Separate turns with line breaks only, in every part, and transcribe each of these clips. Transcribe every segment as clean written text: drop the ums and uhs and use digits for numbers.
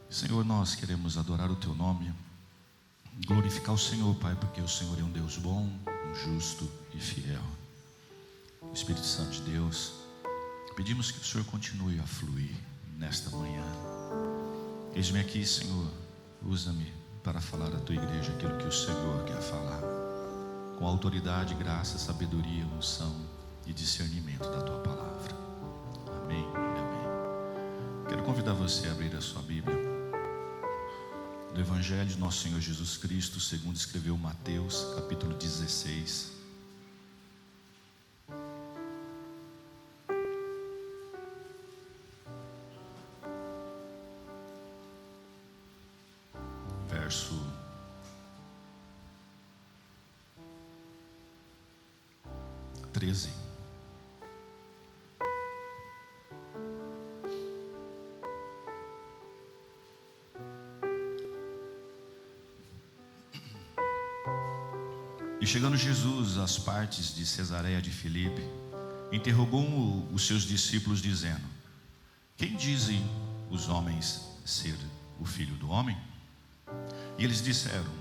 Senhor, nós queremos adorar o Teu nome, glorificar o Senhor, Pai, porque o Senhor é um Deus bom, justo e fiel. Espírito Santo de Deus, pedimos que o Senhor continue a fluir nesta manhã. Eis-me aqui, Senhor, usa-me para falar à Tua igreja aquilo que o Senhor quer falar, com autoridade, graça, sabedoria, unção e discernimento da Tua palavra. Amém e amém. Quero convidar você a abrir a sua Bíblia do Evangelho de Nosso Senhor Jesus Cristo, segundo escreveu Mateus, capítulo 16. Verso 13. E chegando Jesus às partes de Cesareia de Filipe, interrogou os seus discípulos, dizendo: Quem dizem os homens ser o Filho do Homem? E eles disseram: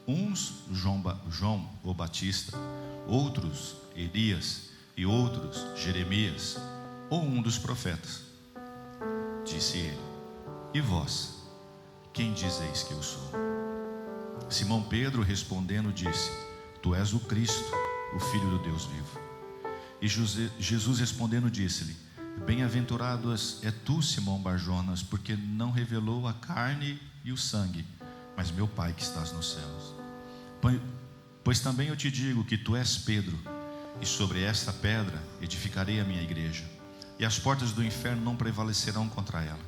uns João o Batista, outros Elias, e outros Jeremias, ou um dos profetas. Disse ele: E vós, quem dizeis que eu sou? Simão Pedro respondendo disse: Tu és o Cristo, o Filho do Deus vivo. E Jesus respondendo disse-lhe: Bem-aventurado é tu, Simão Barjonas, porque não revelou a carne e o sangue, mas meu Pai que estás nos céus. Pois também eu te digo que tu és Pedro, e sobre esta pedra edificarei a minha igreja, e as portas do inferno não prevalecerão contra ela.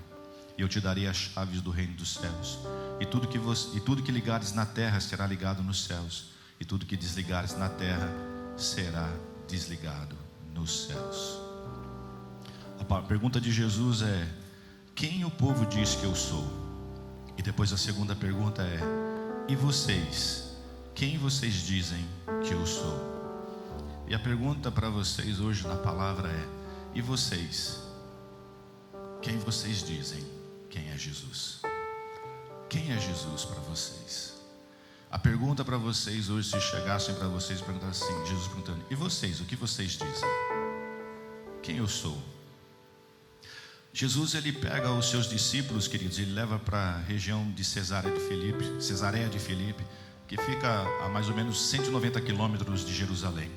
E eu te darei as chaves do reino dos céus, e tudo que ligares na terra será ligado nos céus, e tudo que desligares na terra será desligado nos céus. A pergunta de Jesus é: quem o povo diz que eu sou? E depois a segunda pergunta é: e vocês? Quem vocês dizem que eu sou? E a pergunta para vocês hoje na palavra é: e vocês? Quem vocês dizem quem é Jesus? Quem é Jesus para vocês? A pergunta para vocês hoje, se chegassem para vocês e perguntassem assim, Jesus perguntando: e vocês, o que vocês dizem? Quem eu sou? Jesus, ele pega os seus discípulos, queridos, ele leva para a região de Cesareia de Filipe, que fica a mais ou menos 190 quilômetros de Jerusalém.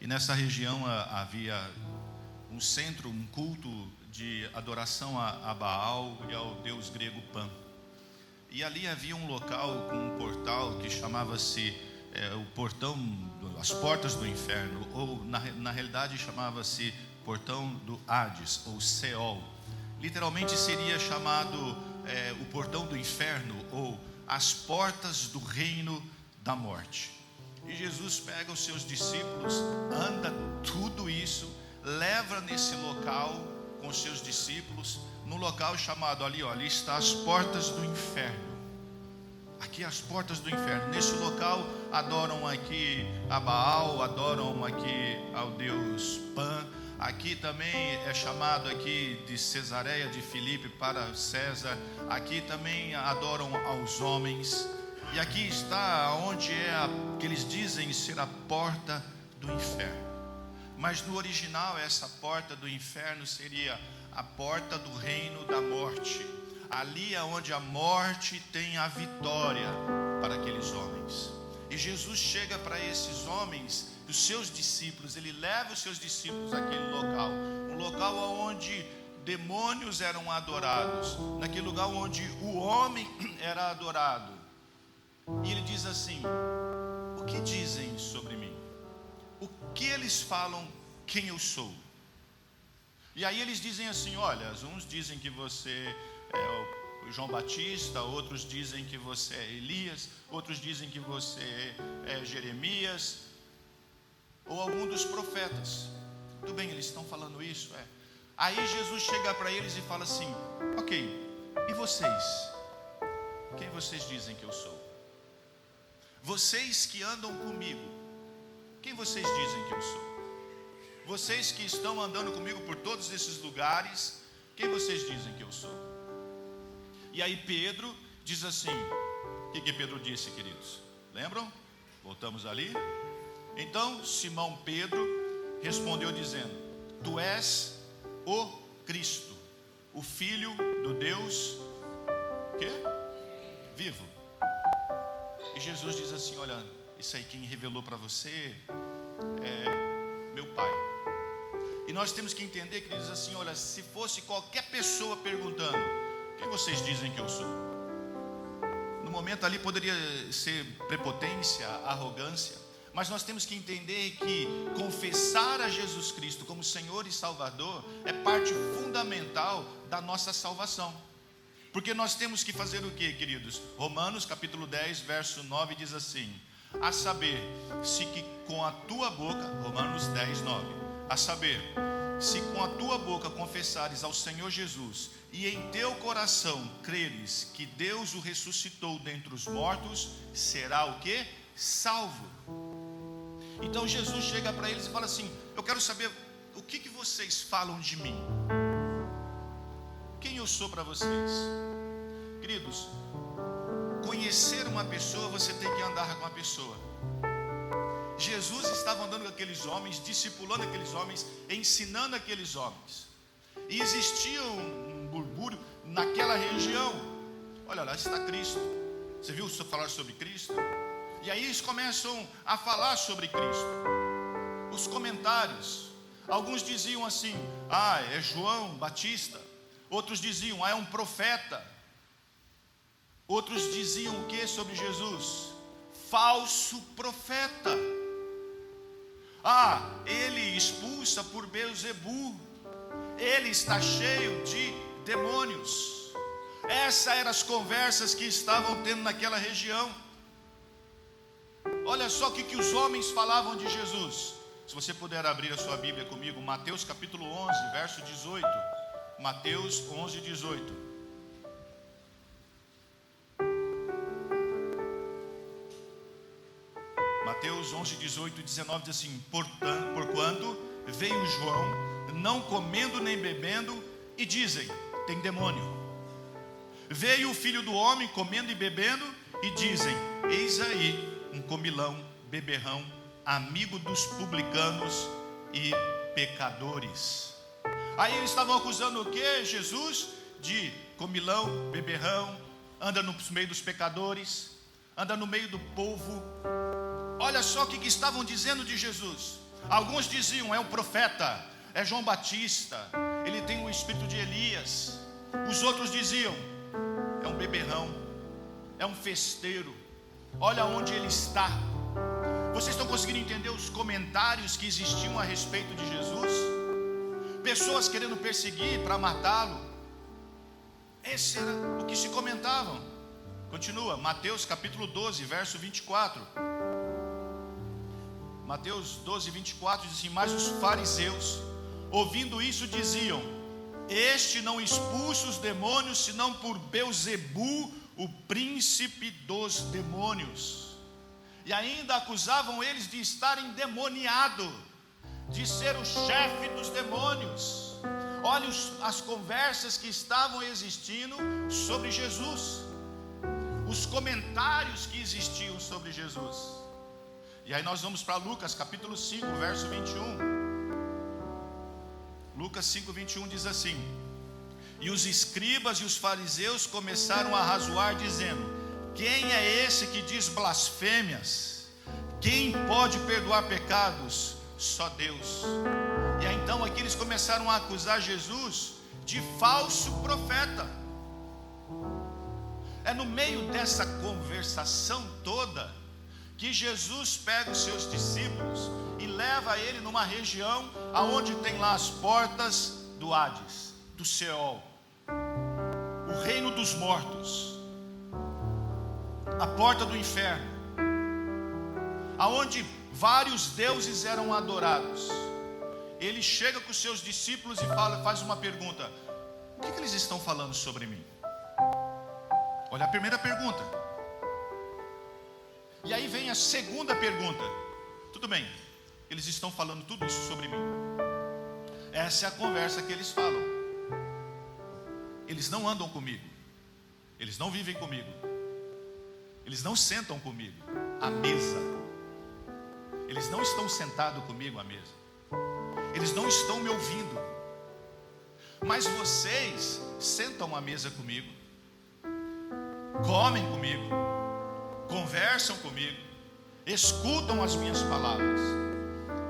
E nessa região havia um centro, um culto de adoração a Baal e ao deus grego Pan. E ali havia um local com um portal que chamava-se o portão, as portas do inferno, ou na realidade chamava-se portão do Hades, ou Seol. Literalmente seria chamado o portão do inferno, ou as portas do reino da morte. E Jesus pega os seus discípulos, anda tudo isso, leva nesse local com os seus discípulos, num local chamado ali está as portas do inferno. Aqui as portas do inferno. Nesse local adoram aqui a Baal, adoram aqui ao deus Pan. Aqui também é chamado aqui de Cesareia de Filipe para César. Aqui também adoram aos homens. E aqui está onde que eles dizem ser a porta do inferno. Mas no original essa porta do inferno seria a porta do reino da morte. Ali é onde a morte tem a vitória para aqueles homens. E Jesus chega para esses homens, os seus discípulos, ele leva os seus discípulos àquele local, um local onde demônios eram adorados, naquele lugar onde o homem era adorado. E ele diz assim: o que dizem sobre mim? O que eles falam quem eu sou? E aí eles dizem assim: olha, uns dizem que você é o João Batista, outros dizem que você é Elias, outros dizem que você é Jeremias, ou algum dos profetas. Tudo bem, eles estão falando isso, Aí Jesus chega para eles e fala assim: ok, e vocês? Quem vocês dizem que eu sou? Vocês que andam comigo, quem vocês dizem que eu sou? Vocês que estão andando comigo por todos esses lugares, quem vocês dizem que eu sou? E aí Pedro diz assim, o que Pedro disse, queridos? Lembram? Voltamos ali. Então Simão Pedro respondeu dizendo: tu és o Cristo, o Filho do Deus quê? Vivo. E Jesus diz assim: olha, isso aí quem revelou para você é meu Pai. E nós temos que entender que ele diz assim: olha, se fosse qualquer pessoa perguntando, quem vocês dizem que eu sou? No momento ali poderia ser prepotência, arrogância, mas nós temos que entender que confessar a Jesus Cristo como Senhor e Salvador é parte fundamental da nossa salvação. Porque nós temos que fazer o que, queridos? Romanos capítulo 10, verso 9 diz assim: a saber, se que com a tua boca, Romanos 10, 9, a saber, se com a tua boca confessares ao Senhor Jesus e em teu coração creres que Deus o ressuscitou dentre os mortos, será o que? Salvo. Então Jesus chega para eles e fala assim: eu quero saber o que vocês falam de mim. Quem eu sou para vocês? Queridos, conhecer uma pessoa, você tem que andar com a pessoa. Jesus estava andando com aqueles homens, discipulando aqueles homens, ensinando aqueles homens. E existia um burbúrio naquela região. Olha, lá está Cristo. Você viu falar sobre Cristo? E aí eles começam a falar sobre Cristo. Os comentários. Alguns diziam assim: ah, é João Batista. Outros diziam: ah, é um profeta. Outros diziam o que sobre Jesus? Falso profeta. Ah, ele expulsa por Beelzebu. Ele está cheio de demônios. Essas eram as conversas que estavam tendo naquela região. Olha só o que os homens falavam de Jesus. Se você puder abrir a sua Bíblia comigo, Mateus capítulo 11, verso 18. Mateus 11, 18. Mateus 11, 18 e 19 diz assim: porquanto veio João, não comendo nem bebendo, e dizem: tem demônio. Veio o Filho do Homem comendo e bebendo, e dizem: eis aí um comilão, beberrão, amigo dos publicanos e pecadores. Aí eles estavam acusando o que? Jesus de comilão, beberrão, anda no meio dos pecadores, anda no meio do povo. Olha só o que estavam dizendo de Jesus. Alguns diziam: é um profeta, é João Batista, ele tem o espírito de Elias. Os outros diziam: é um beberrão, é um festeiro, olha onde ele está. Vocês estão conseguindo entender os comentários que existiam a respeito de Jesus? Pessoas querendo perseguir para matá-lo. Esse era o que se comentavam. Continua, Mateus capítulo 12, verso 24. Mateus 12, 24 diz assim: mas os fariseus, ouvindo isso, diziam: este não expulsa os demônios, senão por Beelzebu, o príncipe dos demônios. E ainda acusavam eles de estarem endemoniados, de ser o chefe dos demônios. Olha as conversas que estavam existindo sobre Jesus, os comentários que existiam sobre Jesus. E aí nós vamos para Lucas capítulo 5, verso 21. Lucas 5, 21 diz assim: e os escribas e os fariseus começaram a razoar, dizendo: quem é esse que diz blasfêmias? Quem pode perdoar pecados? Só Deus. E aí então aqui eles começaram a acusar Jesus de falso profeta. É no meio dessa conversação toda que Jesus pega os seus discípulos e leva ele numa região aonde tem lá as portas do Hades, do Seol, o reino dos mortos, a porta do inferno, aonde vários deuses eram adorados. Ele chega com os seus discípulos e faz uma pergunta: o que eles estão falando sobre mim? Olha a primeira pergunta. E aí vem a segunda pergunta: tudo bem, eles estão falando tudo isso sobre mim. Essa é a conversa que eles falam. Eles não andam comigo, Eles não vivem comigo. Eles não sentam comigo à mesa. Eles não estão sentados comigo à mesa. Eles não estão me ouvindo. Mas vocês sentam à mesa comigo, comem comigo, conversam comigo, escutam as minhas palavras.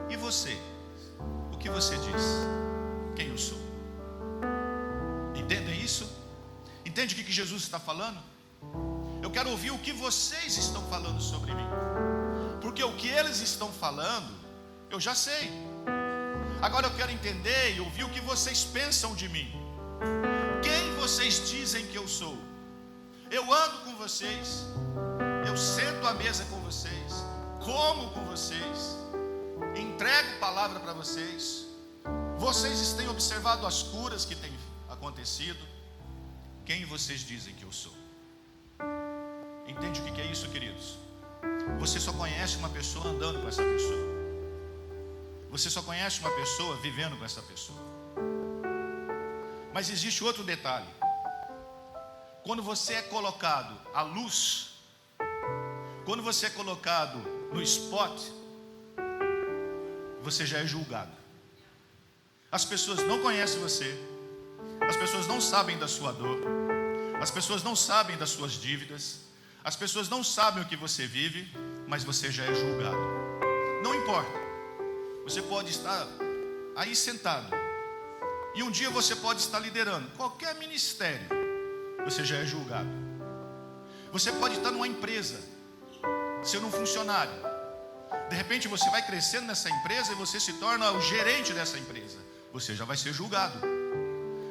E você? O que você diz? Quem eu sou? Entendem isso? Entende o que Jesus está falando? Eu quero ouvir o que vocês estão falando sobre mim, porque o que eles estão falando eu já sei. Agora eu quero entender e ouvir o que vocês pensam de mim. Quem vocês dizem que eu sou? Eu ando com vocês, eu sento à mesa com vocês, como com vocês, entrego palavra para vocês. Vocês têm observado as curas que têm acontecido. Quem vocês dizem que eu sou? Entende o que é isso, queridos? Você só conhece uma pessoa andando com essa pessoa. Você só conhece uma pessoa vivendo com essa pessoa. Mas existe outro detalhe. Quando você é colocado à luz, quando você é colocado no spot, você já é julgado. As pessoas não conhecem você. As pessoas não sabem da sua dor. As pessoas não sabem das suas dívidas. As pessoas não sabem o que você vive, mas você já é julgado. Não importa. Você pode estar aí sentado, e um dia você pode estar liderando qualquer ministério. Você já é julgado. Você pode estar numa empresa, sendo um funcionário. De repente você vai crescendo nessa empresa e você se torna o gerente dessa empresa. Você já vai ser julgado.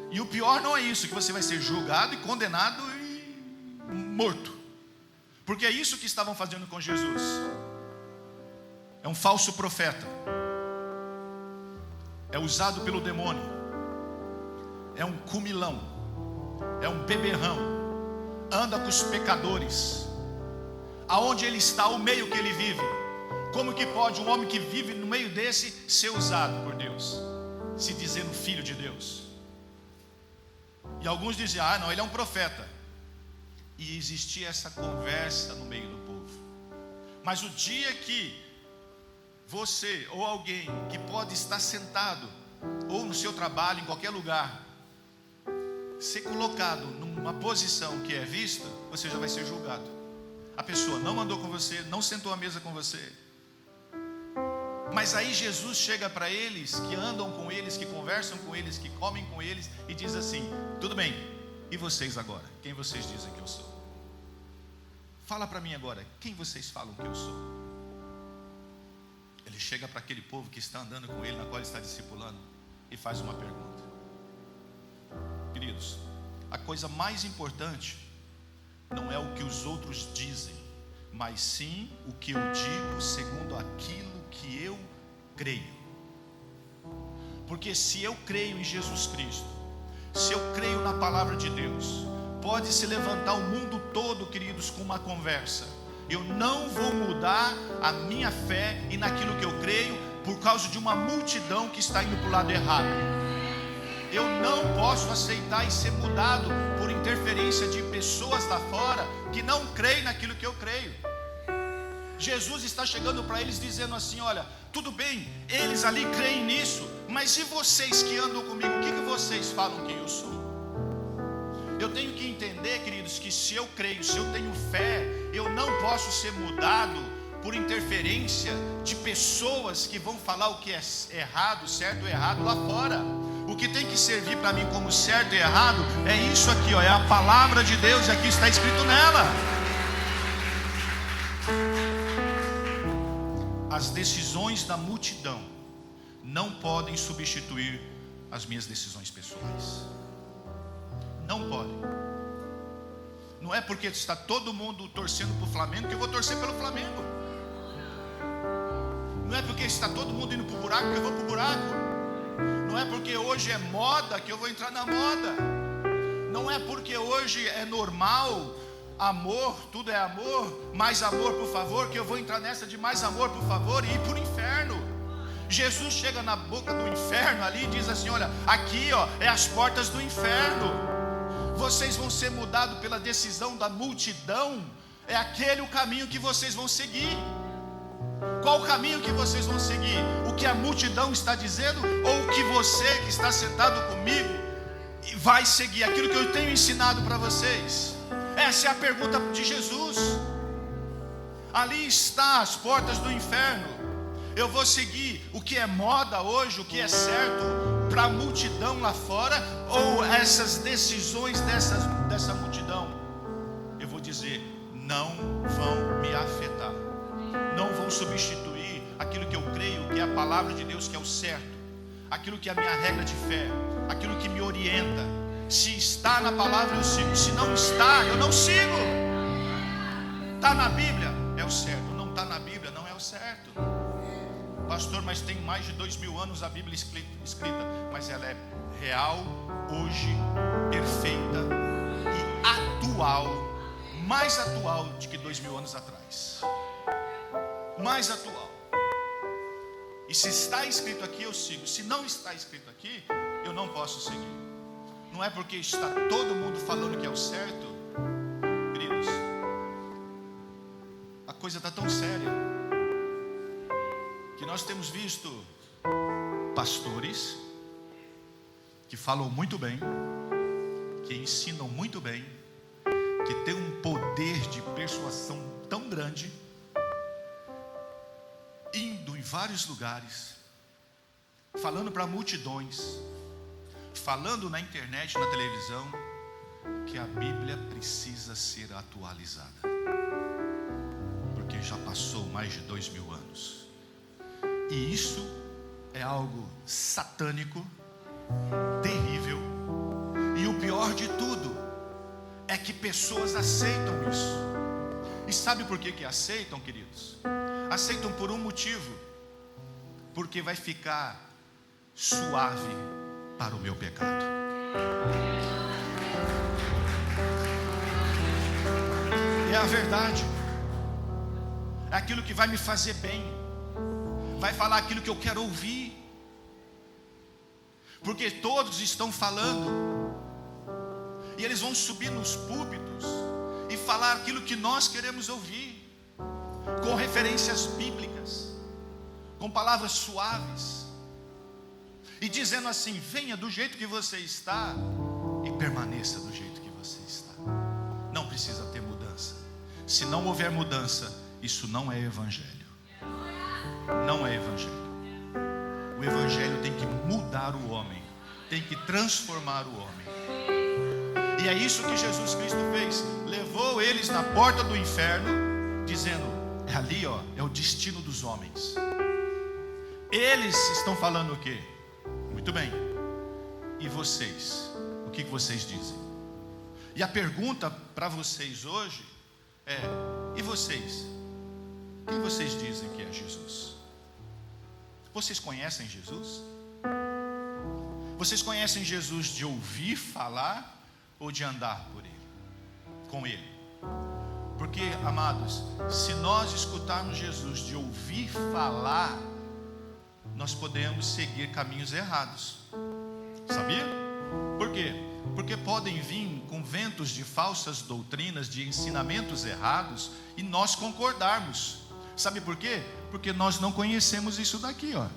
E o pior não é isso, que você vai ser julgado e condenado e morto. Porque é isso que estavam fazendo com Jesus. É um falso profeta. É usado pelo demônio. É um comilão. É um beberrão. Anda com os pecadores. Aonde ele está, o meio que ele vive. Como que pode um homem que vive no meio desse ser usado por Deus, se dizendo filho de Deus? E alguns diziam, não, ele é um profeta. E existia essa conversa no meio do povo. Mas o dia que você ou alguém que pode estar sentado, ou no seu trabalho, em qualquer lugar, ser colocado numa posição que é vista, você já vai ser julgado. A pessoa não andou com você, não sentou à mesa com você. Mas aí Jesus chega para eles, que andam com eles, que conversam com eles, que comem com eles, e diz assim, tudo bem, e vocês agora? Quem vocês dizem que eu sou? Fala para mim agora, quem vocês falam que eu sou? Ele chega para aquele povo que está andando com ele, na qual ele está discipulando, e faz uma pergunta. Queridos, a coisa mais importante não é o que os outros dizem, mas sim o que eu digo segundo aquilo que eu creio. Porque se eu creio em Jesus Cristo, se eu creio na palavra de Deus, pode se levantar o mundo todo, queridos, com uma conversa. Eu não vou mudar a minha fé e naquilo que eu creio por causa de uma multidão que está indo para o lado errado. Eu não posso aceitar e ser mudado por interferência de pessoas lá fora que não creem naquilo que eu creio. Jesus está chegando para eles dizendo assim, olha, tudo bem, eles ali creem nisso, mas e vocês que andam comigo, o que vocês falam que eu sou? Eu tenho que entender, queridos, que se eu creio, se eu tenho fé, eu não posso ser mudado por interferência de pessoas que vão falar o que é errado, certo ou errado lá fora. O que tem que servir para mim como certo e errado é isso aqui, ó, é a palavra de Deus, e aqui está escrito nela. As decisões da multidão não podem substituir as minhas decisões pessoais. Não podem. Não é porque está todo mundo torcendo para o Flamengo que eu vou torcer pelo Flamengo. Não é porque está todo mundo indo para o buraco que eu vou para o buraco. Não é porque hoje é moda que eu vou entrar na moda. Não é porque hoje é normal, amor, tudo é amor, mais amor por favor, que eu vou entrar nessa de mais amor por favor e ir para o inferno. Jesus chega na boca do inferno ali e diz assim, olha, aqui ó, é as portas do inferno. vocês vão ser mudados pela decisão da multidão, é aquele o caminho que vocês vão seguir. Qual o caminho que vocês vão seguir? O que a multidão está dizendo, ou o que você que está sentado comigo vai seguir? Aquilo que eu tenho ensinado para vocês. Essa é a pergunta de Jesus. Ali está as portas do inferno. Eu vou seguir o que é moda hoje, o que é certo para a multidão lá fora, ou essas decisões dessa multidão? Eu vou dizer, não vão me afetar, não vão substituir aquilo que eu creio, que é a palavra de Deus, que é o certo, aquilo que é a minha regra de fé, aquilo que me orienta. Se está na palavra eu sigo, se não está, eu não sigo. Está na Bíblia, é o certo. Não está na Bíblia, não é o certo. Pastor, mas tem mais de 2000 anos a Bíblia escrita, mas ela é real, hoje, perfeita e atual, mais atual do que 2000 anos atrás, mais atual. E se está escrito aqui, eu sigo. Se não está escrito aqui, eu não posso seguir. Não é porque está todo mundo falando que é o certo, queridos, a coisa está tão séria, que nós temos visto pastores que falam muito bem, que ensinam muito bem, que têm um poder de persuasão tão grande, indo em vários lugares, falando para multidões, falando na internet, na televisão, que a Bíblia precisa ser atualizada, porque já passou mais de 2000 anos. E isso é algo satânico, terrível. E o pior de tudo é que pessoas aceitam isso. E sabe por que aceitam, queridos? Aceitam por um motivo: porque vai ficar suave para o meu pecado. É a verdade. É aquilo que vai me fazer bem, vai falar aquilo que eu quero ouvir, porque todos estão falando, e eles vão subir nos púlpitos e falar aquilo que nós queremos ouvir, com referências bíblicas, com palavras suaves, e dizendo assim: venha do jeito que você está e permaneça do jeito que você está. Não precisa ter mudança. Se não houver mudança, isso não é evangelho. Não é evangelho. O evangelho tem que mudar o homem, tem que transformar o homem. E é isso que Jesus Cristo fez. Levou eles na porta do inferno, dizendo: é ali, ó, é o destino dos homens. Eles estão falando o quê? Muito bem. E vocês? O que vocês dizem? E a pergunta para vocês hoje é: e vocês? Quem vocês dizem que é Jesus? Vocês conhecem Jesus? Vocês conhecem Jesus de ouvir falar ou de andar por ele, com ele? Porque, amados, se nós escutarmos Jesus de ouvir falar, nós podemos seguir caminhos errados. Sabia? Por quê? Porque podem vir com ventos de falsas doutrinas, de ensinamentos errados, e nós concordarmos. Sabe por quê? Porque nós não conhecemos isso daqui, ó.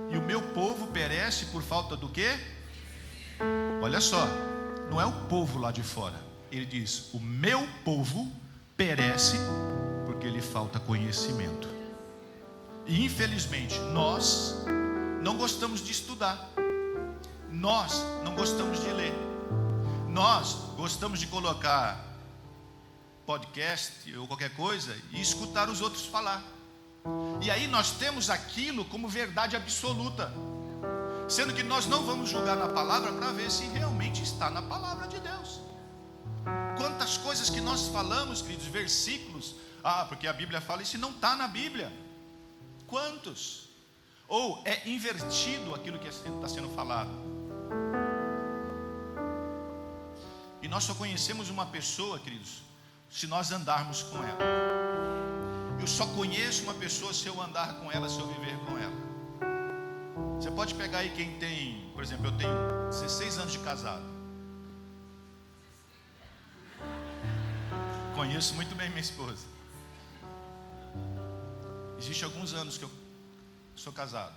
E o meu povo perece por falta do quê? Olha só, não é o povo lá de fora. Ele diz: o meu povo perece porque lhe falta conhecimento. E infelizmente nós não gostamos de estudar, nós não gostamos de ler, nós gostamos de colocar podcast ou qualquer coisa e escutar os outros falar. E aí nós temos aquilo como verdade absoluta, sendo que nós não vamos julgar na palavra para ver se realmente está na palavra de Deus. Quantas coisas que nós falamos, queridos, versículos, porque a Bíblia fala, isso não está na Bíblia. Quantos? Ou é invertido aquilo que está sendo falado. E nós só conhecemos uma pessoa, queridos, se nós andarmos com ela. Eu só conheço uma pessoa se eu andar com ela, se eu viver com ela. Você pode pegar aí quem tem, por exemplo, eu tenho 16 anos de casado. conheço muito bem minha esposa. Existe alguns anos que eu sou casado.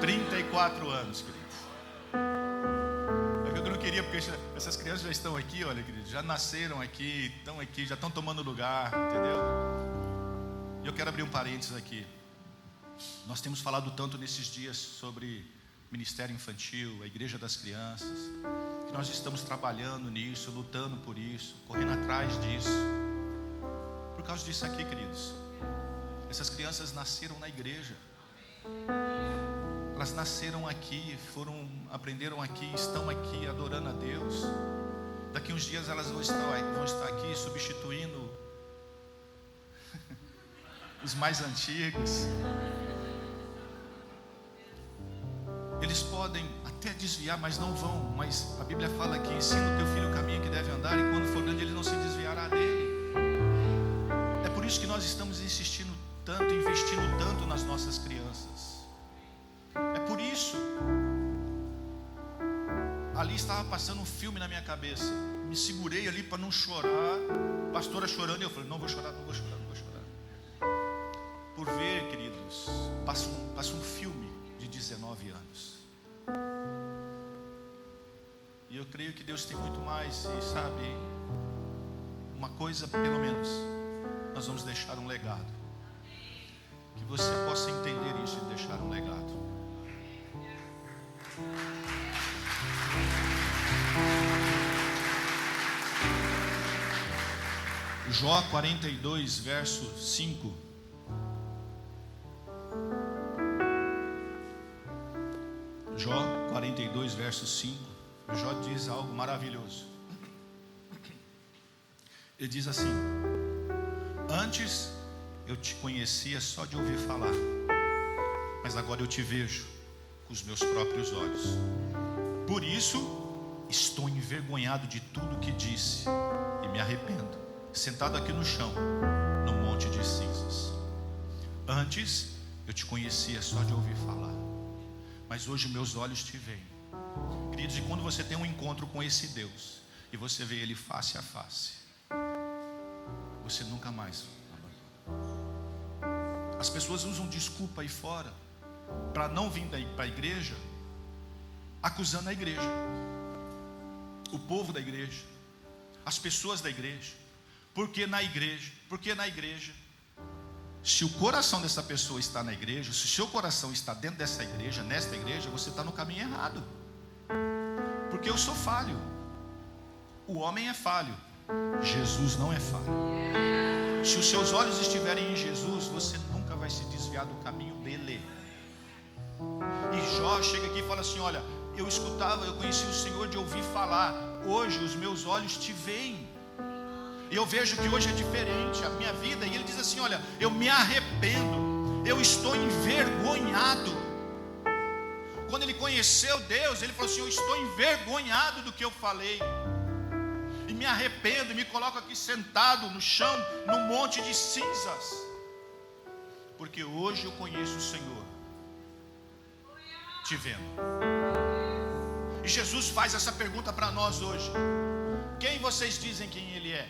34 anos, queridos. É que eu não queria, porque essas crianças já estão aqui, olha, queridos, já nasceram aqui, já estão tomando lugar, entendeu? E eu quero abrir um parênteses aqui. Nós temos falado tanto nesses dias sobre ministério infantil, a igreja das crianças, que nós estamos trabalhando nisso, lutando por isso, correndo atrás disso. Por causa disso aqui, queridos, essas crianças nasceram na igreja. Elas nasceram aqui, aprenderam aqui, estão aqui adorando a Deus. Daqui uns dias elas vão estar aqui substituindo os mais antigos. Eles podem até desviar, mas não vão. Mas a Bíblia fala que ensina o teu filho o caminho que deve andar, e quando for grande ele não se desviará dele. É por isso que nós estamos investindo tanto nas nossas crianças. É por isso. Ali estava passando um filme na minha cabeça. Me segurei ali para não chorar. A pastora chorando, e eu falei, não vou chorar. Por ver, queridos, passa um filme de 19 anos. E eu creio que Deus tem muito mais. E sabe, uma coisa pelo menos, nós vamos deixar um legado. Que você possa entender isso e deixar um legado. Jó 42, verso 5. Jó 42, verso 5. Jó diz algo maravilhoso. Ele diz assim: antes eu te conhecia só de ouvir falar, mas agora eu te vejo com os meus próprios olhos. Por isso estou envergonhado de tudo que disse e me arrependo, sentado aqui no chão, no monte de cinzas. Antes eu te conhecia só de ouvir falar, mas hoje meus olhos te veem. Queridos, e quando você tem um encontro com esse Deus e você vê Ele face a face, você nunca mais abandona. As pessoas usam desculpa aí fora para não vir para a igreja, acusando a igreja, o povo da igreja, as pessoas da igreja. Porque na igreja, se o coração dessa pessoa está na igreja, se o seu coração está dentro dessa igreja, nesta igreja, você está no caminho errado. Porque eu sou falho, o homem é falho, Jesus não é falho. Se os seus olhos estiverem em Jesus, você nunca vai se desviar do caminho dele. E Jó chega aqui e fala assim: olha, eu conheci o Senhor de ouvir falar, hoje os meus olhos te veem. Eu vejo que hoje é diferente a minha vida. E ele diz assim: olha, eu me arrependo, eu estou envergonhado. Quando ele conheceu Deus, ele falou assim: eu estou envergonhado do que eu falei, e me arrependo, e me coloco aqui sentado no chão, no monte de cinzas, porque hoje eu conheço o Senhor, te vendo. E Jesus faz essa pergunta para nós hoje: quem vocês dizem quem Ele é?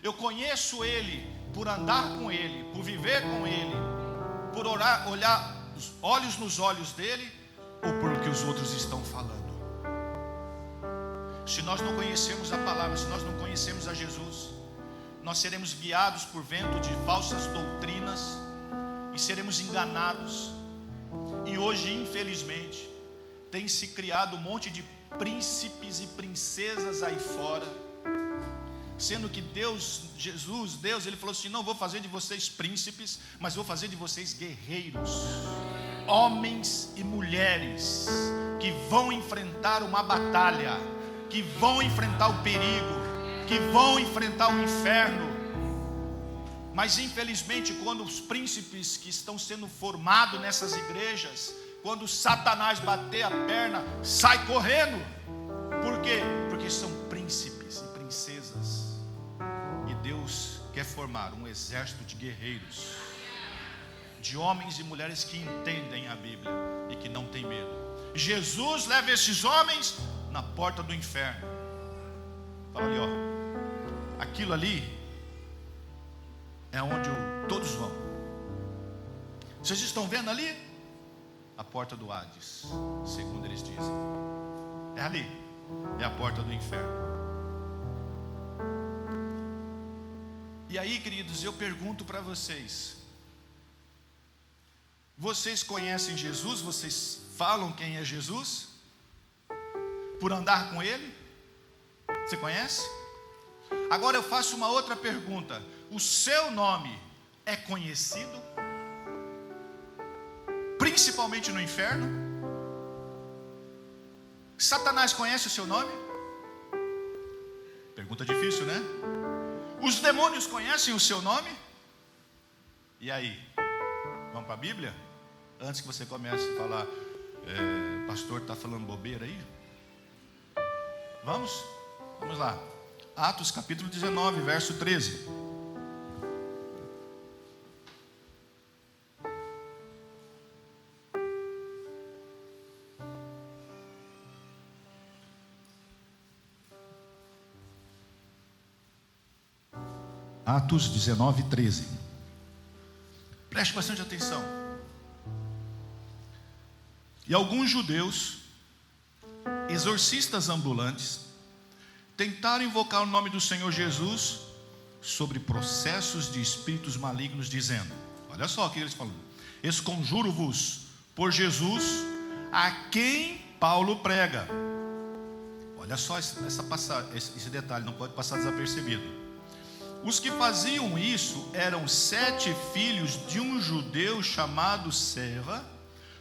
Eu conheço Ele por andar com Ele, por viver com Ele, por olhar os olhos nos olhos dEle, ou por que os outros estão falando? Se nós não conhecemos a palavra, se nós não conhecemos a Jesus, nós seremos guiados por vento de falsas doutrinas e seremos enganados. E hoje, infelizmente, tem se criado um monte de príncipes e princesas aí fora, sendo que Deus, ele falou assim: não vou fazer de vocês príncipes, mas vou fazer de vocês guerreiros, homens e mulheres que vão enfrentar uma batalha, que vão enfrentar o perigo, que vão enfrentar o inferno. Mas infelizmente, quando os príncipes que estão sendo formados nessas igrejas, quando Satanás bater a perna, sai correndo. Por quê? Porque são príncipes e princesas, e Deus quer formar um exército de guerreiros, de homens e mulheres que entendem a Bíblia e que não tem medo. Jesus leva esses homens na porta do inferno. Fala ali, ó. Aquilo ali é onde todos vão. Vocês estão vendo ali? A porta do Hades, segundo eles dizem. É ali, é a porta do inferno. E aí, queridos, eu pergunto para vocês: vocês conhecem Jesus? Vocês falam quem é Jesus? Por andar com Ele? Você conhece? Agora eu faço uma outra pergunta: o seu nome é conhecido? Principalmente no inferno? Satanás conhece o seu nome? Pergunta difícil, né? Os demônios conhecem o seu nome? E aí? Vamos para a Bíblia? Antes que você comece a falar, pastor está falando bobeira aí? Vamos? Vamos lá. Atos capítulo 19, verso 13. Atos 19, 13. Preste bastante atenção. E alguns judeus, exorcistas ambulantes, tentaram invocar o nome do Senhor Jesus sobre processos de espíritos malignos, dizendo: olha só o que eles falam: esconjuro-vos por Jesus, a quem Paulo prega. Olha só esse detalhe, não pode passar desapercebido. Os que faziam isso eram 7 filhos de um judeu chamado Serra,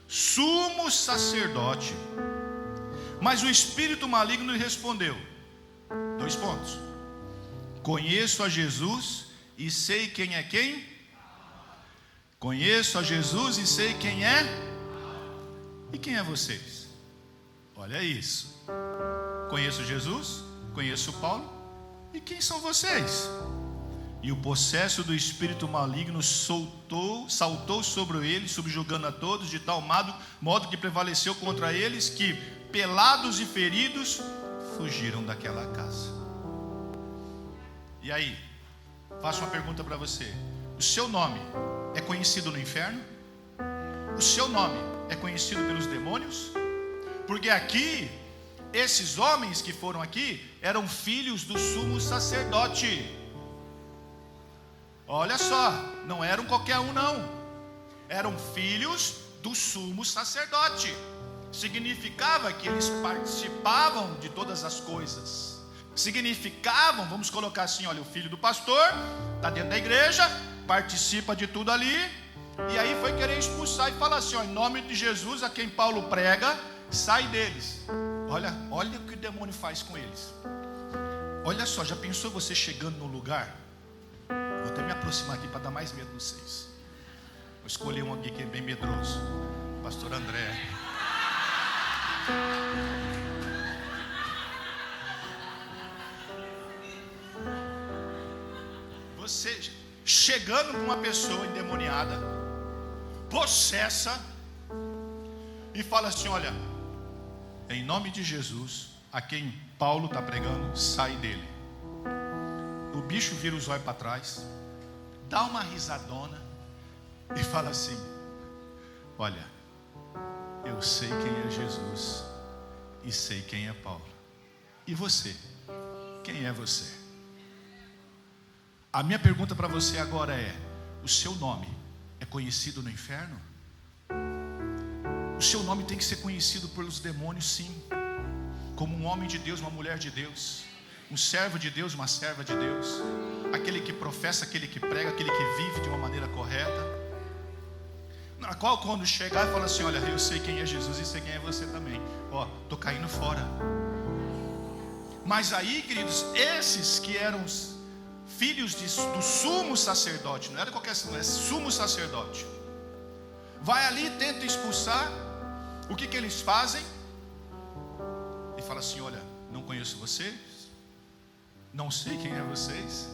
sumo sacerdote. Mas o espírito maligno lhe respondeu: 2 pontos. Conheço a Jesus e sei quem é quem? Conheço a Jesus e sei quem é? E quem é vocês? Olha isso. Conheço Jesus, conheço Paulo, e quem são vocês? E o possesso do espírito maligno saltou sobre ele, subjugando a todos, de tal modo que prevaleceu contra eles, que, pelados e feridos, fugiram daquela casa. E aí, faço uma pergunta para você: o seu nome é conhecido no inferno? O seu nome é conhecido pelos demônios? Porque aqui, esses homens que foram aqui eram filhos do sumo sacerdote. Olha só, não eram qualquer um não, eram filhos do sumo sacerdote. Significava que eles participavam de todas as coisas. Significavam, vamos colocar assim, olha, o filho do pastor está dentro da igreja, participa de tudo ali, e aí foi querer expulsar e falar assim, ó, em nome de Jesus, a quem Paulo prega, sai deles. Olha o que o demônio faz com eles. Olha só, já pensou você chegando num lugar? Vou até me aproximar aqui para dar mais medo em vocês. Vou escolher um aqui que é bem medroso. Pastor André. Você chegando com uma pessoa endemoniada, possessa, e fala assim, olha, em nome de Jesus, a quem Paulo está pregando, sai dele. O bicho vira os olhos para trás, dá uma risadona e fala assim, olha, eu sei quem é Jesus e sei quem é Paulo. E você? Quem é você? A minha pergunta para você agora é: o seu nome é conhecido no inferno? O seu nome tem que ser conhecido pelos demônios, sim. Como um homem de Deus, uma mulher de Deus, um servo de Deus, uma serva de Deus, aquele que professa, aquele que prega, aquele que vive de uma maneira correta, na qual quando chegar e falar assim, olha, eu sei quem é Jesus e sei quem é você também, ó, estou caindo fora. Mas aí, queridos, esses que eram os filhos do sumo sacerdote, não era qualquer, não é sumo sacerdote, vai ali, tenta expulsar. O que eles fazem? E fala assim, olha, não conheço vocês, não sei quem é vocês.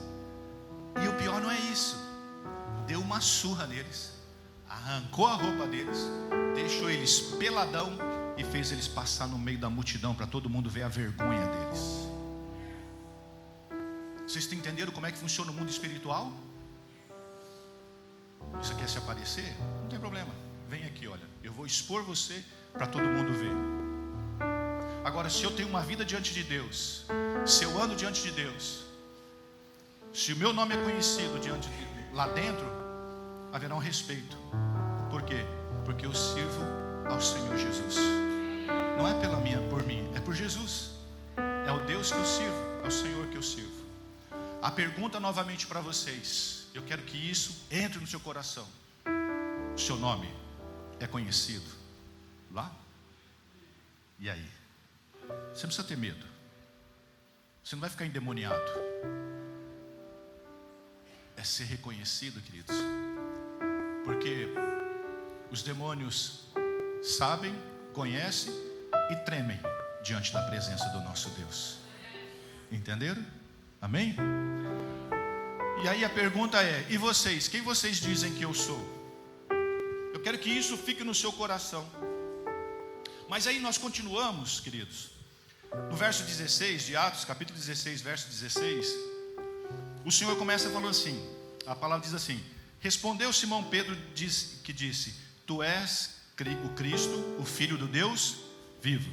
E o pior não é isso, deu uma surra neles, arrancou a roupa deles, deixou eles peladão e fez eles passar no meio da multidão para todo mundo ver a vergonha deles. Vocês estão entendendo como é que funciona o mundo espiritual? Você quer se aparecer? Não tem problema, vem aqui, olha, eu vou expor você para todo mundo ver. Agora, se eu tenho uma vida diante de Deus, se eu ando diante de Deus, se o meu nome é conhecido lá dentro, haverá um respeito. Por quê? Porque eu sirvo ao Senhor Jesus. Não é por mim, é por Jesus. É o Deus que eu sirvo, é o Senhor que eu sirvo. A pergunta novamente para vocês, eu quero que isso entre no seu coração. O seu nome é conhecido lá? E aí? Você não precisa ter medo. Você não vai ficar endemoniado. É ser reconhecido, queridos. Porque os demônios sabem, conhecem e tremem diante da presença do nosso Deus. Entenderam? Amém? E aí a pergunta é: e vocês? Quem vocês dizem que eu sou? Eu quero que isso fique no seu coração. Mas aí nós continuamos, queridos. No verso 16 de Atos, capítulo 16, verso 16, o Senhor começa falando assim, a palavra diz assim: respondeu Simão Pedro que disse: tu és o Cristo, o Filho do Deus vivo.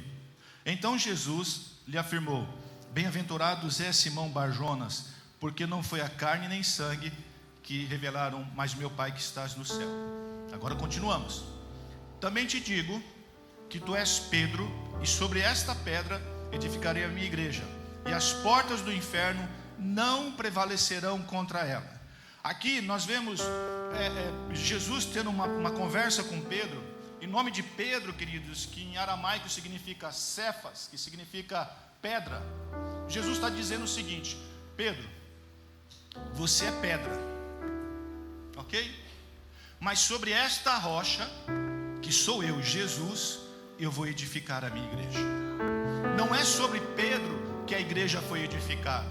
Então Jesus lhe afirmou: bem-aventurados é Simão Barjonas, porque não foi a carne nem sangue que revelaram, mas meu Pai que estás no céu. Agora continuamos. Também te digo que tu és Pedro, e sobre esta pedra edificarei a minha igreja, e as portas do inferno não prevalecerão contra ela. Aqui nós vemos Jesus tendo uma conversa com Pedro, em nome de Pedro, queridos, que em aramaico significa Cefas, que significa pedra. Jesus está dizendo o seguinte: Pedro, você é pedra, ok? Mas sobre esta rocha, que sou eu, Jesus, eu vou edificar a minha igreja. Não é sobre Pedro que a igreja foi edificada.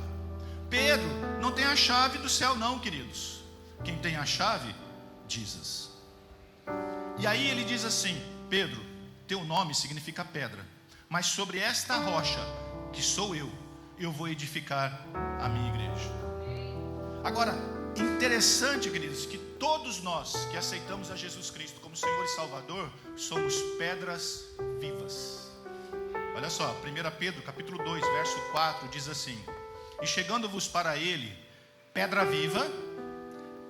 Pedro não tem a chave do céu não, queridos. Quem tem a chave, Jesus. E aí ele diz assim: Pedro, teu nome significa pedra, mas sobre esta rocha, que sou eu vou edificar a minha igreja. Agora, interessante, queridos, que todos nós que aceitamos a Jesus Cristo como Senhor e Salvador, somos pedras vivas. Olha só, 1 Pedro capítulo 2, verso 4, diz assim: e chegando-vos para ele, pedra viva,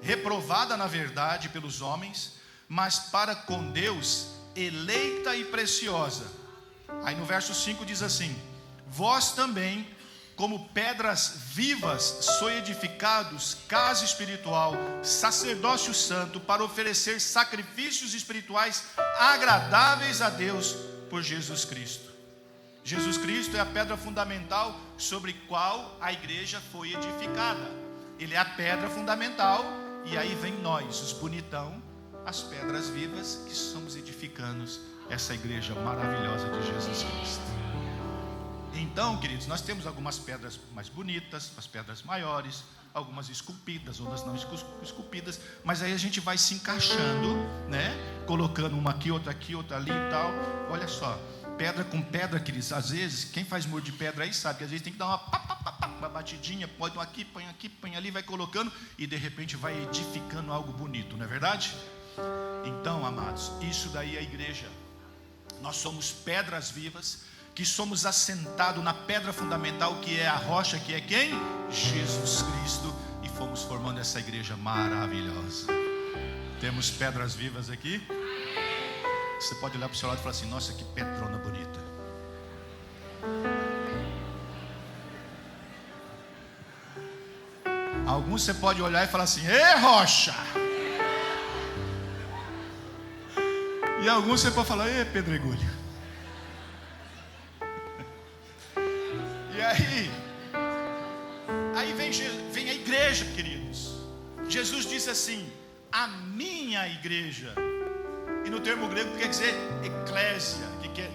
reprovada na verdade pelos homens, mas para com Deus, eleita e preciosa. Aí no verso 5 diz assim: vós também, como pedras vivas, sois edificados casa espiritual, sacerdócio santo, para oferecer sacrifícios espirituais agradáveis a Deus por Jesus Cristo. Jesus Cristo é a pedra fundamental sobre qual a igreja foi edificada. Ele é a pedra fundamental, e aí vem nós, os bonitão, as pedras vivas, que somos edificando essa igreja maravilhosa de Jesus Cristo. Então, queridos, nós temos algumas pedras mais bonitas, as pedras maiores, algumas esculpidas, outras não esculpidas, mas aí a gente vai se encaixando, né? Colocando uma aqui, outra ali e tal. Olha só, pedra com pedra, queridos, às vezes, quem faz muro de pedra aí sabe que às vezes tem que dar uma batidinha, põe aqui, põe ali, vai colocando, e de repente vai edificando algo bonito, não é verdade? Então, amados, isso daí é a igreja. Nós somos pedras vivas, que somos assentados na pedra fundamental, que é a rocha, que é quem? Jesus Cristo, e fomos formando essa igreja maravilhosa. Temos pedras vivas aqui. Você pode olhar para o seu lado e falar assim: nossa, que pedrona bonita. Alguns você pode olhar e falar assim: ê rocha. E alguns você pode falar: ê pedregulho. Aí vem a igreja, queridos. Jesus disse assim: a minha igreja. E no termo grego quer dizer eclésia,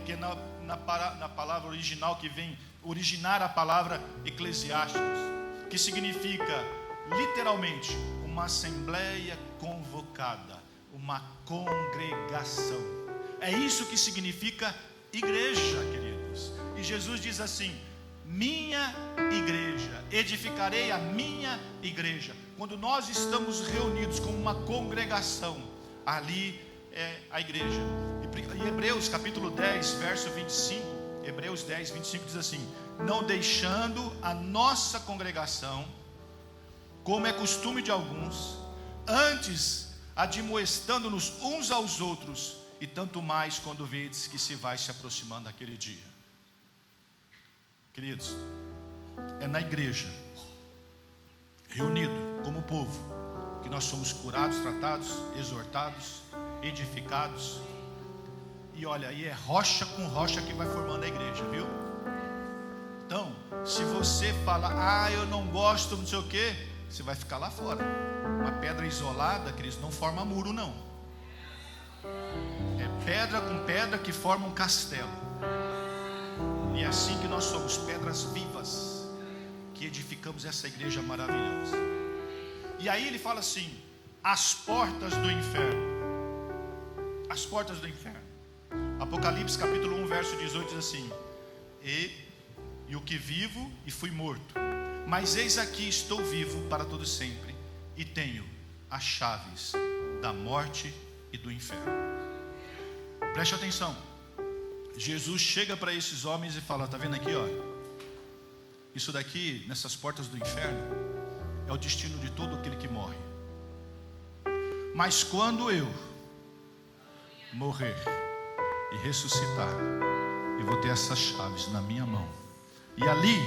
que é na palavra original, que vem originar a palavra eclesiásticos, que significa literalmente uma assembleia convocada, uma congregação. É isso que significa igreja, queridos. E Jesus diz assim: minha igreja, edificarei a minha igreja. Quando nós estamos reunidos como uma congregação, ali é a igreja. Em Hebreus capítulo 10, verso 25, Hebreus 10, 25 diz assim: não deixando a nossa congregação, como é costume de alguns, antes admoestando-nos uns aos outros, e tanto mais quando vedes que se vai se aproximando aquele dia. Queridos, é na igreja, reunido como povo, que nós somos curados, tratados, exortados, edificados. E olha, aí é rocha com rocha que vai formando a igreja, viu? Então, se você fala, eu não gosto, não sei o que, você vai ficar lá fora. Uma pedra isolada, queridos, não forma muro, não. É pedra com pedra que forma um castelo. E é assim que nós somos, pedras vivas, que edificamos essa igreja maravilhosa. E aí ele fala assim: as portas do inferno. As portas do inferno. Apocalipse capítulo 1, verso 18 diz assim: e o que vivo e fui morto, mas eis aqui estou vivo para todo sempre, e tenho as chaves da morte e do inferno. Preste atenção. Jesus chega para esses homens e fala: está vendo aqui, ó, isso daqui, nessas portas do inferno, é o destino de todo aquele que morre. Mas quando eu morrer e ressuscitar, eu vou ter essas chaves na minha mão, e ali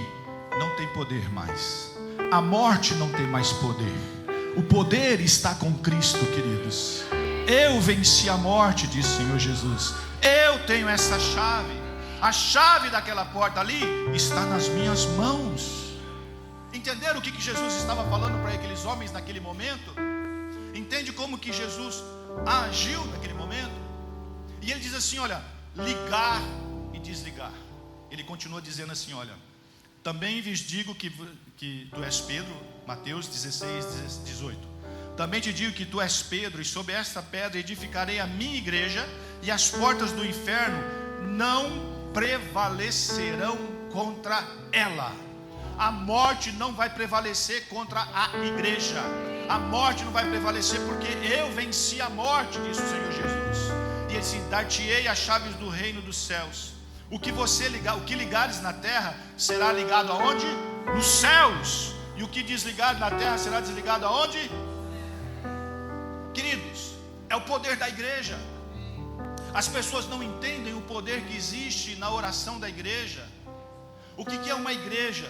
não tem poder mais, a morte não tem mais poder, o poder está com Cristo, queridos. Eu venci a morte, diz o Senhor Jesus. Eu tenho essa chave. A chave daquela porta ali está nas minhas mãos. Entenderam o que Jesus estava falando para aqueles homens naquele momento? Entende como que Jesus agiu naquele momento? E ele diz assim, olha, ligar e desligar. Ele continua dizendo assim, olha, também vos digo que tu és Pedro, Mateus 16, 18. Também te digo que tu és Pedro, e sobre esta pedra edificarei a minha igreja, e as portas do inferno não prevalecerão contra ela. A morte não vai prevalecer contra a igreja. A morte não vai prevalecer, porque eu venci a morte, diz o Senhor Jesus. E ele disse: dar-te-ei as chaves do reino dos céus. O que você ligar, o que ligares na terra será ligado aonde? Nos céus. E o que desligar na terra será desligado aonde? Queridos, é o poder da igreja. As pessoas não entendem o poder que existe na oração da igreja. O que é uma igreja?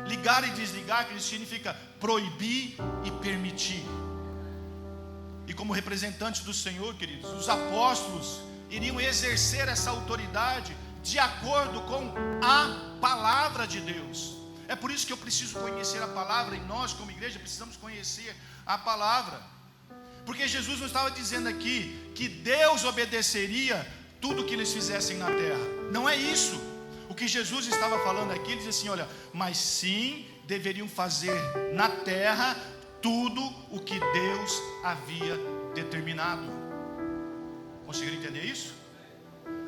Ligar e desligar, que significa proibir e permitir. E como representantes do Senhor, queridos, os apóstolos iriam exercer essa autoridade de acordo com a palavra de Deus. É por isso que eu preciso conhecer a palavra, e nós como igreja precisamos conhecer a palavra. Porque Jesus não estava dizendo aqui que Deus obedeceria tudo que eles fizessem na terra. Não é isso. O que Jesus estava falando aqui, ele diz assim, olha, mas sim deveriam fazer na terra tudo o que Deus havia determinado. Conseguiram entender isso?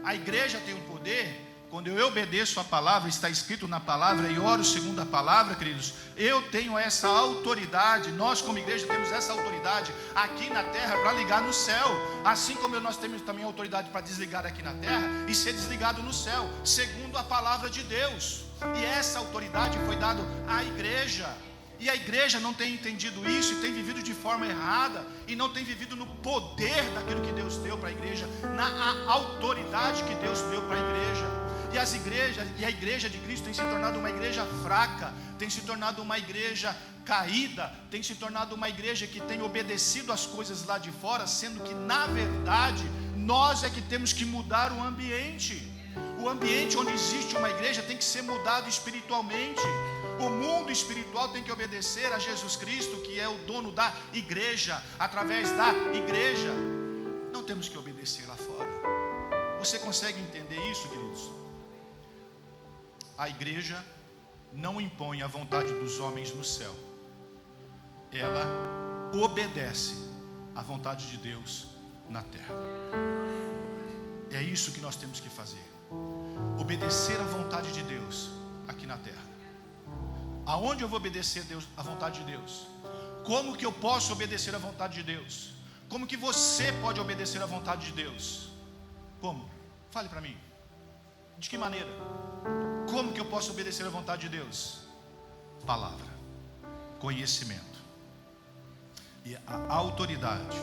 A igreja tem um poder. Quando eu obedeço a palavra, está escrito na palavra, e oro segundo a palavra, queridos, eu tenho essa autoridade. Nós como igreja temos essa autoridade aqui na terra para ligar no céu, assim como nós temos também a autoridade para desligar aqui na terra e ser desligado no céu, segundo a palavra de Deus. E essa autoridade foi dada à igreja. E a igreja não tem entendido isso e tem vivido de forma errada, e não tem vivido no poder daquilo que Deus deu para a igreja, na autoridade que Deus deu para a igreja. E a igreja de Cristo tem se tornado uma igreja fraca, tem se tornado uma igreja caída, tem se tornado uma igreja que tem obedecido às coisas lá de fora, sendo que na verdade nós é que temos que mudar o ambiente. O ambiente onde existe uma igreja tem que ser mudado espiritualmente. O mundo espiritual tem que obedecer a Jesus Cristo, que é o dono da igreja, através da igreja. Não temos que obedecer lá fora. Você consegue entender isso, queridos? A igreja não impõe a vontade dos homens no céu. Ela obedece à vontade de Deus na terra. É isso que nós temos que fazer. obedecer a vontade de Deus aqui na terra. Aonde eu vou obedecer a vontade de Deus? Como que eu posso obedecer a vontade de Deus? Como que você pode obedecer a vontade de Deus? Como? Fale para mim. De que maneira? Como que eu posso obedecer a vontade de Deus? Palavra, conhecimento. E a autoridade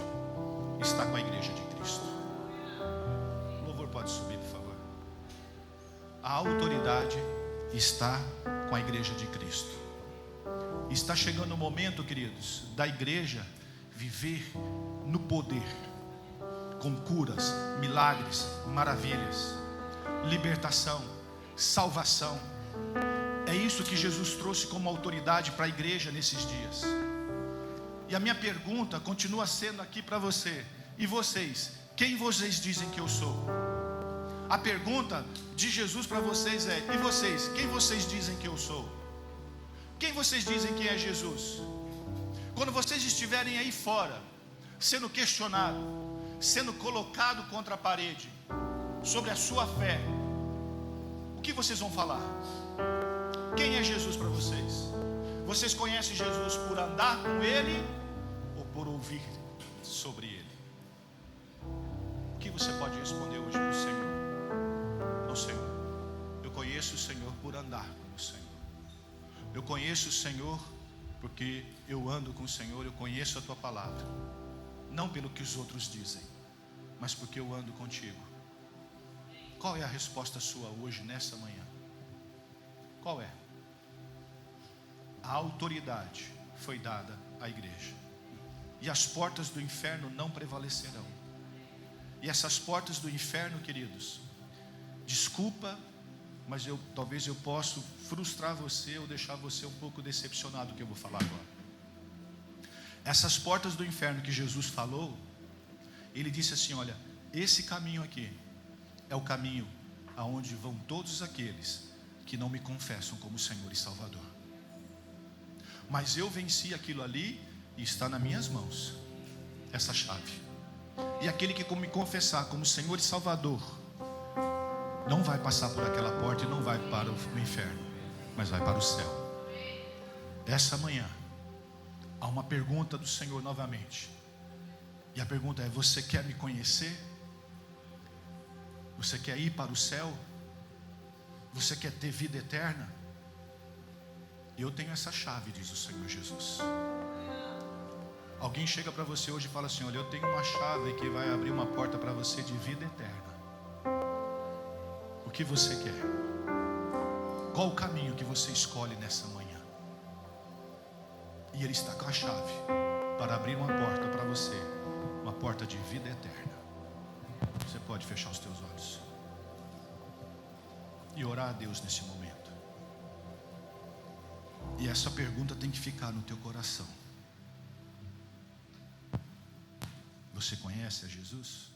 está com a igreja de Cristo. O louvor pode subir, por favor. A autoridade está com a igreja de Cristo. Está chegando o momento, queridos, da igreja viver no poder, com curas, milagres, maravilhas, libertação, salvação. É isso que Jesus trouxe como autoridade para a igreja nesses dias. E a minha pergunta continua sendo aqui para você: e vocês? Quem vocês dizem que eu sou? A pergunta de Jesus para vocês é: e vocês? Quem vocês dizem que eu sou? Quem vocês dizem que é Jesus? Quando vocês estiverem aí fora, sendo questionado, sendo colocado contra a parede, sobre a sua fé, o que vocês vão falar? Quem é Jesus para vocês? Vocês conhecem Jesus por andar com Ele ou por ouvir sobre Ele? O que você pode responder hoje para o Senhor? Não, Senhor, eu conheço o Senhor por andar com o Senhor. Eu conheço o Senhor porque eu ando com o Senhor, eu conheço a Tua palavra. Não pelo que os outros dizem, mas porque eu ando contigo. Qual é a resposta sua hoje, nessa manhã? Qual é? A autoridade foi dada à igreja, e as portas do inferno não prevalecerão. E essas portas do inferno, queridos, desculpa, mas talvez eu possa frustrar você ou deixar você um pouco decepcionado do que eu vou falar agora. Essas portas do inferno que Jesus falou, Ele disse assim: olha, esse caminho aqui é o caminho aonde vão todos aqueles que não me confessam como Senhor e Salvador. Mas eu venci aquilo ali e está nas minhas mãos essa chave. E aquele que me confessar como Senhor e Salvador não vai passar por aquela porta e não vai para o inferno, mas vai para o céu. Essa manhã há uma pergunta do Senhor novamente. E a pergunta é: você quer me conhecer? Você quer ir para o céu? Você quer ter vida eterna? Eu tenho essa chave, diz o Senhor Jesus. Alguém chega para você hoje e fala assim: olha, eu tenho uma chave que vai abrir uma porta para você de vida eterna. O que você quer? Qual o caminho que você escolhe nessa manhã? E Ele está com a chave para abrir uma porta para você, uma porta de vida eterna. Você pode fechar os teus olhos e orar a Deus nesse momento. E essa pergunta tem que ficar no teu coração: você conhece a Jesus?